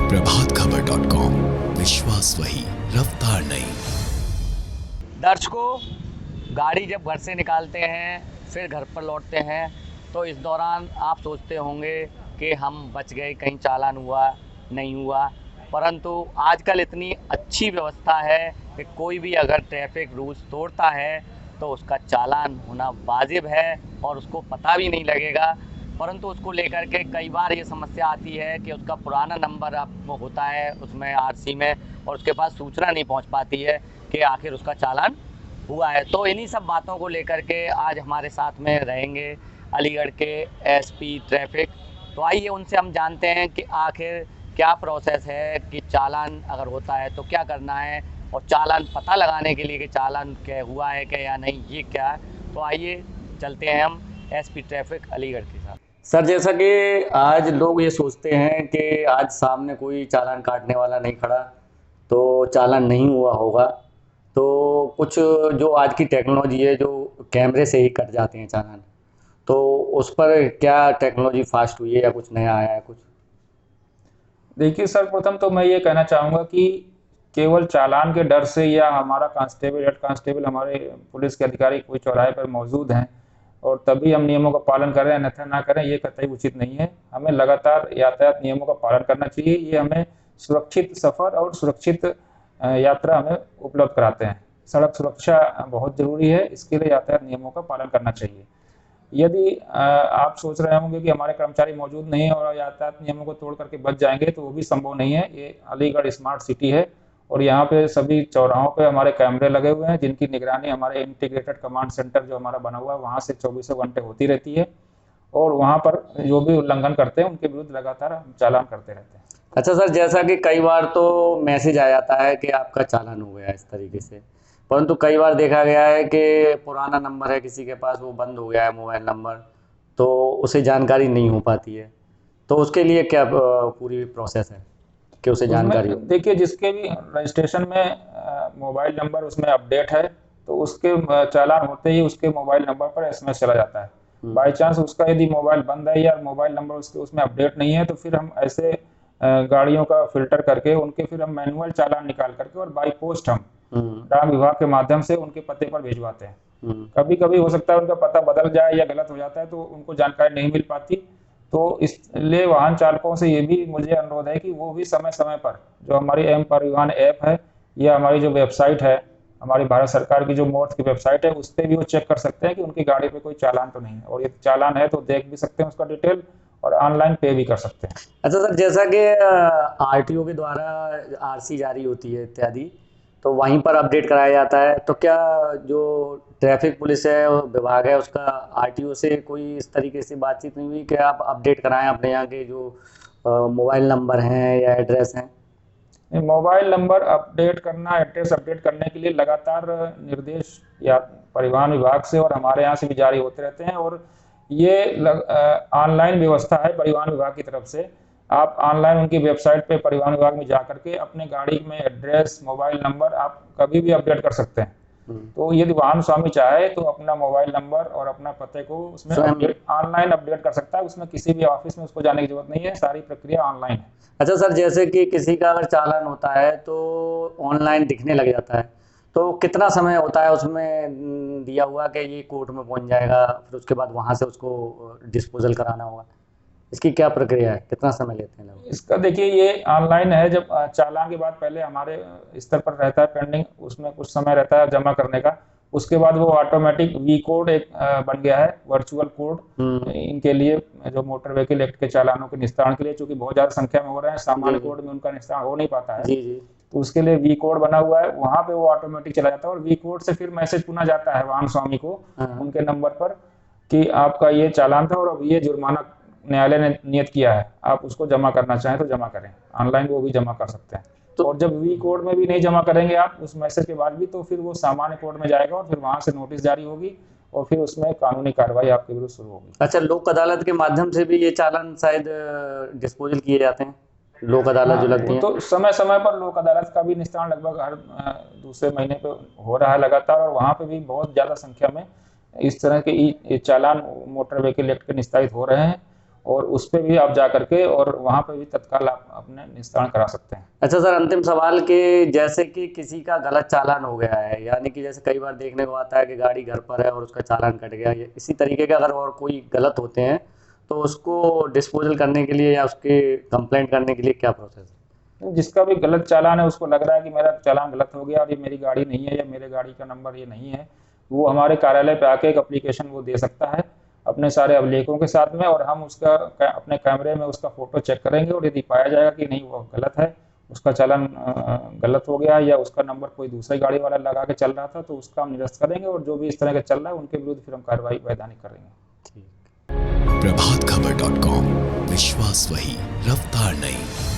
प्रभातखबर.com, विश्वास वही, रफ्तार नहीं। दर्शकों, गाड़ी जब घर से निकालते हैं फिर घर पर लौटते हैं तो इस दौरान आप सोचते होंगे कि हम बच गए, कहीं चालान हुआ नहीं हुआ। परंतु आजकल इतनी अच्छी व्यवस्था है कि कोई भी अगर ट्रैफिक रूल्स तोड़ता है तो उसका चालान होना वाजिब है और उसको पता भी नहीं लगेगा। परंतु उसको लेकर के कई बार ये समस्या आती है कि उसका पुराना नंबर अब होता है उसमें आरसी में और उसके पास सूचना नहीं पहुंच पाती है कि आखिर उसका चालान हुआ है। तो इन्हीं सब बातों को लेकर के आज हमारे साथ में रहेंगे अलीगढ़ के एसपी ट्रैफिक। तो आइए उनसे हम जानते हैं कि आखिर क्या प्रोसेस है कि चालान अगर होता है तो क्या करना है और चालान पता लगाने के लिए कि चालान क्या हुआ है क्या या नहीं, ये क्या है। तो आइए चलते हैं हम एसपी ट्रैफिक अलीगढ़ के साथ। सर, जैसा कि आज लोग ये सोचते हैं कि आज सामने कोई चालान काटने वाला नहीं खड़ा तो चालान नहीं हुआ होगा, तो कुछ जो आज की टेक्नोलॉजी है जो कैमरे से ही कट जाते हैं चालान, तो उस पर क्या टेक्नोलॉजी फास्ट हुई है या कुछ नया आया है कुछ? देखिए सर, प्रथम तो मैं ये कहना चाहूँगा कि केवल चालान के डर से या हमारा कांस्टेबल, हेड कांस्टेबल, हमारे पुलिस के अधिकारी कोई चौराहे पर मौजूद हैं और तभी हम नियमों का पालन कर रहे हैं अन्यथा ना करें, ये कतई उचित नहीं है। हमें लगातार यातायात नियमों का पालन करना चाहिए। ये हमें सुरक्षित सफर और सुरक्षित यात्रा हमें उपलब्ध कराते हैं। सड़क सुरक्षा बहुत जरूरी है, इसके लिए यातायात नियमों का पालन करना चाहिए। यदि आप सोच रहे होंगे कि हमारे कर्मचारी मौजूद नहीं है और यातायात नियमों को तोड़ करके बच जाएंगे, तो वो भी संभव नहीं है। ये अलीगढ़ स्मार्ट सिटी है और यहाँ पे सभी चौराहों पे हमारे कैमरे लगे हुए हैं जिनकी निगरानी हमारे इंटीग्रेटेड कमांड सेंटर जो हमारा बना हुआ है वहाँ से 24 घंटे होती रहती है और वहाँ पर जो भी उल्लंघन करते हैं उनके विरुद्ध लगातार हम चालान करते रहते हैं। अच्छा सर, जैसा कि कई बार तो मैसेज आ जाता है कि आपका चालान हो गया इस तरीके से, परंतु कई बार देखा गया है कि पुराना नंबर है किसी के पास, वो बंद हो गया है मोबाइल नंबर, तो उसे जानकारी नहीं हो पाती है, तो उसके लिए क्या पूरी प्रोसेस है कि उसे जानकारी हो? देखिए, जिसके भी रजिस्ट्रेशन में मोबाइल नंबर उसमें अपडेट है तो उसके चालान होते ही उसके मोबाइल नंबर पर एसएमएस चला जाता है। बाई चांस उसका यदि मोबाइल बंद है या मोबाइल नंबर उसके उसमें अपडेट नहीं है तो फिर हम ऐसे गाड़ियों का फिल्टर करके उनके फिर हम मैनुअल चालान निकाल करके और बाई पोस्ट हम डाक विभाग के माध्यम से उनके पते पर भिजवाते हैं। कभी कभी हो सकता है उनका पता बदल जाए या गलत हो जाता है तो उनको जानकारी नहीं मिल पाती, तो इसलिए वाहन चालकों से ये भी मुझे अनुरोध है कि वो भी समय समय पर जो हमारी एम परिवहन ऐप है या हमारी जो वेबसाइट है, हमारी भारत सरकार की जो मोड की वेबसाइट है, उस पर भी वो चेक कर सकते हैं कि उनकी गाड़ी पे कोई चालान तो नहीं है, और ये चालान है तो देख भी सकते हैं उसका डिटेल और ऑनलाइन पे भी कर सकते हैं। अच्छा सर, जैसा कि आरटीओ के द्वारा आरसी जारी होती है इत्यादि, तो वहीं पर अपडेट कराया जाता है, तो क्या जो ट्रैफिक पुलिस है विभाग है उसका आरटीओ से कोई इस तरीके से बातचीत नहीं हुई कि आप अपडेट कराएं अपने यहाँ के जो मोबाइल नंबर हैं या एड्रेस हैं? मोबाइल नंबर अपडेट करना, एड्रेस अपडेट करने के लिए लगातार निर्देश या परिवहन विभाग से और हमारे यहाँ से भी जारी होते रहते हैं और ये ऑनलाइन व्यवस्था है परिवहन विभाग की तरफ से। आप ऑनलाइन उनकी वेबसाइट पे परिवहन विभाग में जा करके अपने गाड़ी में एड्रेस, मोबाइल नंबर आप कभी भी अपडेट कर सकते हैं। तो यदि वाहन स्वामी चाहे तो अपना मोबाइल नंबर और अपना पते को उसमें ऑनलाइन अपडेट कर सकता है, उसमें किसी भी ऑफिस में उसको जाने की जरूरत नहीं है, सारी प्रक्रिया ऑनलाइन है। अच्छा सर, जैसे कि किसी का अगर चालान होता है तो ऑनलाइन दिखने लग जाता है, तो कितना समय होता है उसमें दिया हुआ कि ये कोर्ट में पहुंच जाएगा, फिर उसके बाद वहां से उसको डिस्पोजल कराना होगा, इसकी क्या प्रक्रिया है, कितना समय लेते हैं लोग? इसका देखिए, ये ऑनलाइन है। जब चालान के बाद पहले हमारे स्तर पर रहता है पेंडिंग, उसमें कुछ समय रहता है जमा करने का, उसके बाद वो ऑटोमेटिक वी कोड एक बन गया है, वर्चुअल कोड इनके लिए जो मोटर व्हीकल एक्ट के चालानों के निस्तारण के लिए, चूंकि बहुत ज्यादा संख्या में हो रहे हैं, सामान्य कोड में उनका निस्तारण हो नहीं पाता है, तो उसके लिए वी कोड बना हुआ है, वहां पे वो ऑटोमेटिक चला जाता है और वी कोड से फिर मैसेज पुनः जाता है वाहन स्वामी को उनके नंबर पर कि आपका ये चालान था और अब ये जुर्माना न्यायालय ने नियत किया है, आप उसको जमा करना चाहें तो जमा करें। ऑनलाइन वो भी जमा कर सकते हैं। तो और जब वी कोड में भी नहीं जमा करेंगे आप उस मैसेज के बाद भी, तो फिर वो सामान्य कोड में जाएगा और फिर वहां से नोटिस जारी होगी और फिर उसमें कानूनी कार्रवाई आपके विरुद्ध शुरू होगी। अच्छा, लोक अदालत के माध्यम से भी ये चालान शायद डिस्पोजल किए जाते हैं, लोक अदालत जो लगती है? तो समय समय पर लोक अदालत का भी निस्तारण लगभग हर दूसरे महीने पे हो रहा है लगातार, और वहां पे भी बहुत ज्यादा संख्या में इस तरह के चालान मोटर व्हीकल एक्ट के निस्तारित हो रहे हैं और उस पर भी आप जा करके और वहाँ पे भी तत्काल आप अपने निस्तारण करा सकते हैं। अच्छा सर, अंतिम सवाल कि जैसे कि किसी का गलत चालान हो गया है, यानी कि जैसे कई बार देखने को आता है कि गाड़ी घर पर है और उसका चालान कट गया, या इसी तरीके का अगर और कोई गलत होते हैं तो उसको डिस्पोजल करने के लिए या उसके कंप्लेंट करने के लिए क्या प्रोसेस है? जिसका भी गलत चालान है, उसको लग रहा है कि मेरा चालान गलत हो गया और ये मेरी गाड़ी नहीं है या मेरे गाड़ी का नंबर ये नहीं है, वो हमारे कार्यालय पे आके एक एप्लीकेशन वो दे सकता है अपने सारे अभिलेखों के साथ में, और हम उसका अपने कैमरे में उसका फोटो चेक करेंगे, और यदि पाया जाएगा कि नहीं वो गलत है, उसका चालान गलत हो गया या उसका नंबर कोई दूसरी गाड़ी वाला लगा के चल रहा था, तो उसका हम निरस्त करेंगे, और जो भी इस तरह का चल रहा है उनके विरुद्ध फिर हम कार्रवाई वैधानिक करेंगे। प्रभातखबर.com, विश्वास वही, रफ्तार नहीं।